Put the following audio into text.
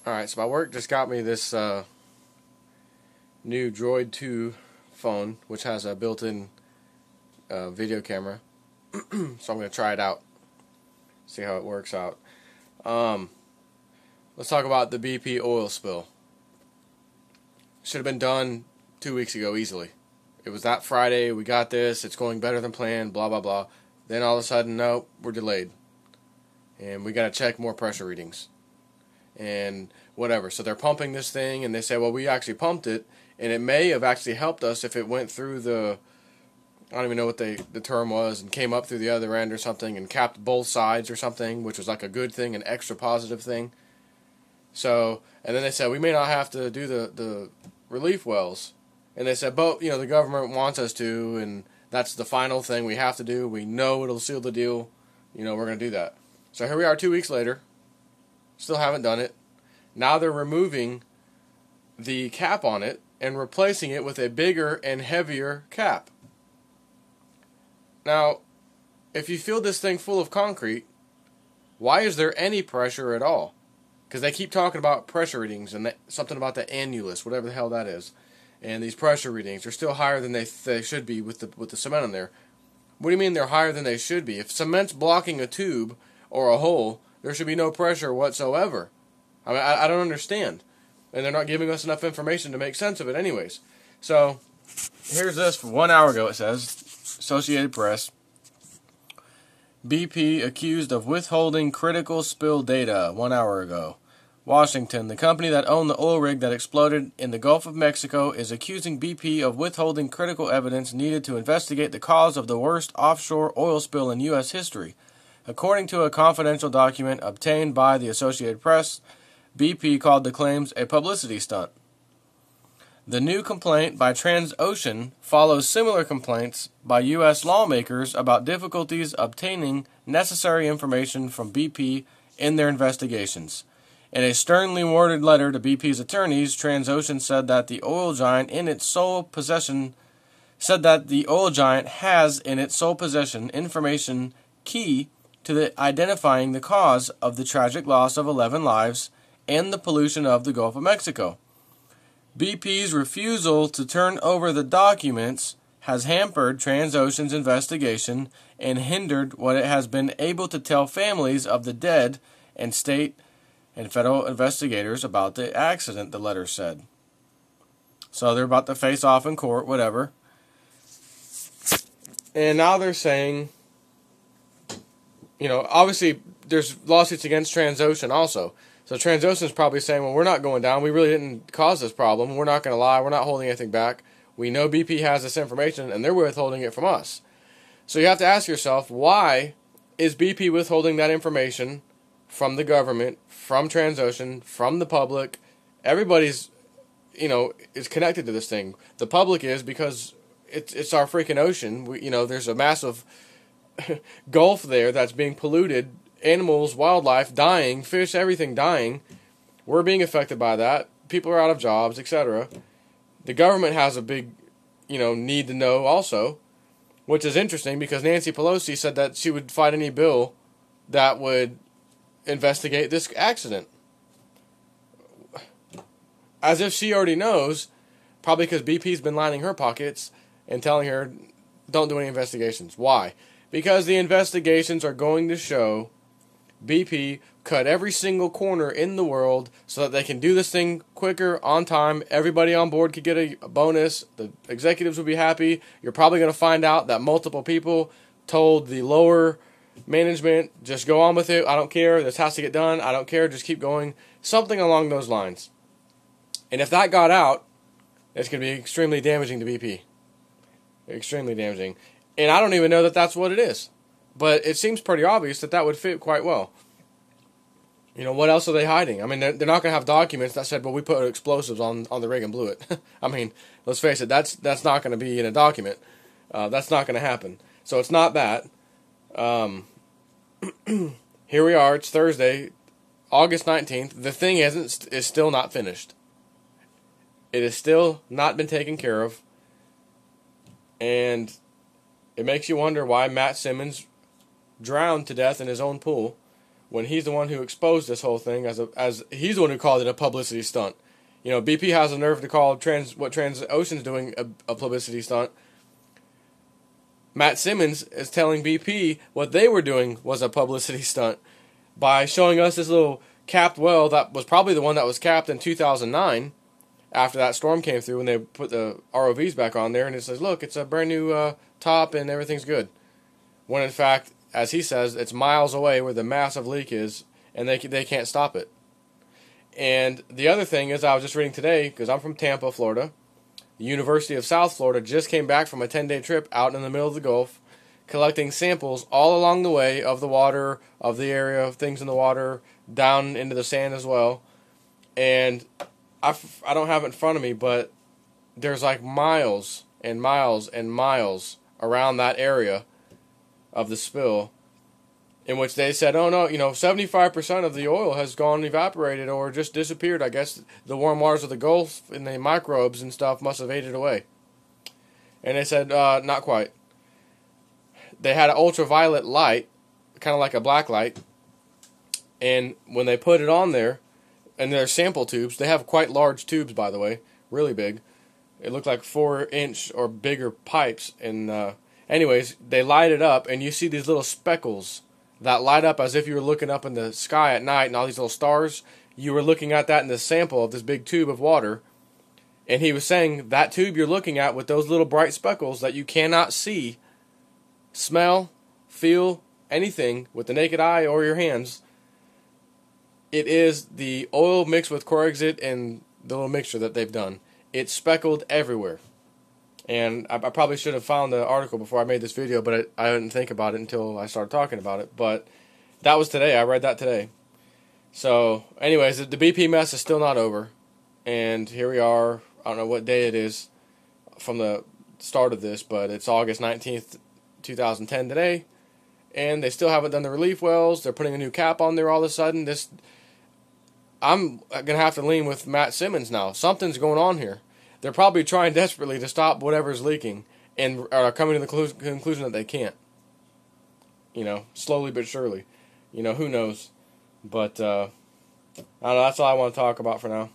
Alright, so my work just got me this new Droid 2 phone, which has a built-in video camera. So I'm going to try it out, see how it works out. Let's talk about the BP oil spill. Should have been done 2 weeks ago easily. It was that Friday, we got this, it's going better than planned, blah, blah, blah. Then all of a sudden, no, we're delayed. And we got to check more pressure readings. And whatever. So they're pumping this thing, and they say, well, we actually pumped it, and it may have actually helped us if it went through the, I don't even know what the term was, and came up through the other end or something, and capped both sides or something, which was like a good thing, an extra positive thing. So, and then they said, we may not have to do the relief wells. And they said, but, the government wants us to, and that's the final thing we have to do. We know it'll seal the deal. We're going to do that. So here we are 2 weeks later. Still haven't done it. Now they're removing the cap on it and replacing it with a bigger and heavier cap. Now, if you fill this thing full of concrete, why is there any pressure at all? Because they keep talking about pressure readings and something about the annulus, whatever the hell that is. And these pressure readings are still higher than they should be with the cement in there. What do you mean they're higher than they should be? If cement's blocking a tube or a hole, there should be no pressure whatsoever. I mean, I don't understand. And they're not giving us enough information to make sense of it anyways. So, here's this from 1 hour ago, it says. Associated Press. BP accused of withholding critical spill data 1 hour ago. Washington, the company that owned the oil rig that exploded in the Gulf of Mexico, is accusing BP of withholding critical evidence needed to investigate the cause of the worst offshore oil spill in U.S. history. According to a confidential document obtained by the Associated Press, BP called the claims a publicity stunt. The new complaint by Transocean follows similar complaints by U.S. lawmakers about difficulties obtaining necessary information from BP in their investigations. In a sternly worded letter to BP's attorneys, Transocean said that the oil giant has in its sole possession information key to identifying the cause of the tragic loss of 11 lives and the pollution of the Gulf of Mexico. BP's refusal to turn over the documents has hampered Transocean's investigation and hindered what it has been able to tell families of the dead and state and federal investigators about the accident, the letter said. So they're about to face off in court, whatever. And now they're saying, obviously there's lawsuits against Transocean also. So Transocean's probably saying, well, we're not going down. We really didn't cause this problem. We're not going to lie. We're not holding anything back. We know BP has this information, and they're withholding it from us. So you have to ask yourself, why is BP withholding that information from the government, from Transocean, from the public? Everybody's, is connected to this thing. The public is because it's our freaking ocean. There's a massive Gulf there that's being polluted. Animals, wildlife dying, fish, everything dying. We're being affected by that. People are out of jobs, etc. The government has a big, need to know also, which is interesting because Nancy Pelosi said that she would fight any bill that would investigate this accident. As if she already knows, probably because BP's been lining her pockets and telling her, don't do any investigations. Why? Because the investigations are going to show BP cut every single corner in the world so that they can do this thing quicker, on time. Everybody on board could get a bonus. The executives will be happy. You're probably going to find out that multiple people told the lower management, just go on with it. I don't care. This has to get done. I don't care. Just keep going. Something along those lines. And if that got out, it's going to be extremely damaging to BP. Extremely damaging. And I don't even know that that's what it is. But it seems pretty obvious that would fit quite well. What else are they hiding? I mean, they're not going to have documents that said, well, we put explosives on the rig and blew it. I mean, let's face it, that's not going to be in a document. That's not going to happen. So it's not that. Here we are, it's Thursday, August 19th. The thing is still not finished. It has still not been taken care of. And it makes you wonder why Matt Simmons drowned to death in his own pool when he's the one who exposed this whole thing as he's the one who called it a publicity stunt. You know, BP has the nerve to call what Transocean's doing a publicity stunt. Matt Simmons is telling BP what they were doing was a publicity stunt by showing us this little capped well that was probably the one that was capped in 2009 after that storm came through and they put the ROVs back on there, and it says, look, it's a brand new top and everything's good. When in fact, as he says, it's miles away where the massive leak is, and they can't stop it. And the other thing is, I was just reading today, because I'm from Tampa, Florida. The University of South Florida just came back from a 10-day trip out in the middle of the Gulf, collecting samples all along the way of the water, of the area, of things in the water, down into the sand as well. And I don't have it in front of me, but there's like miles and miles and miles around that area of the spill, in which they said, oh no, 75% of the oil has gone evaporated or just disappeared. I guess the warm waters of the Gulf and the microbes and stuff must have ate it away. And they said, not quite. They had an ultraviolet light, kind of like a black light, and when they put it on there, and their sample tubes, they have quite large tubes, by the way, really big. It looked like 4-inch or bigger pipes, and anyways, they light it up, and you see these little speckles that light up as if you were looking up in the sky at night, and all these little stars. You were looking at that in the sample of this big tube of water, and he was saying that tube you're looking at with those little bright speckles that you cannot see, smell, feel, anything with the naked eye or your hands, it is the oil mixed with Corexit and the little mixture that they've done. It's speckled everywhere. And I probably should have found the article before I made this video, but I didn't think about it until I started talking about it. But that was today. I read that today. So, anyways, the BP mess is still not over. And here we are. I don't know what day it is from the start of this, but it's August 19th, 2010 today. And they still haven't done the relief wells. They're putting a new cap on there all of a sudden. I'm going to have to lean with Matt Simmons now. Something's going on here. They're probably trying desperately to stop whatever's leaking and are coming to the conclusion that they can't. Slowly but surely. Who knows. But, I don't know, that's all I want to talk about for now.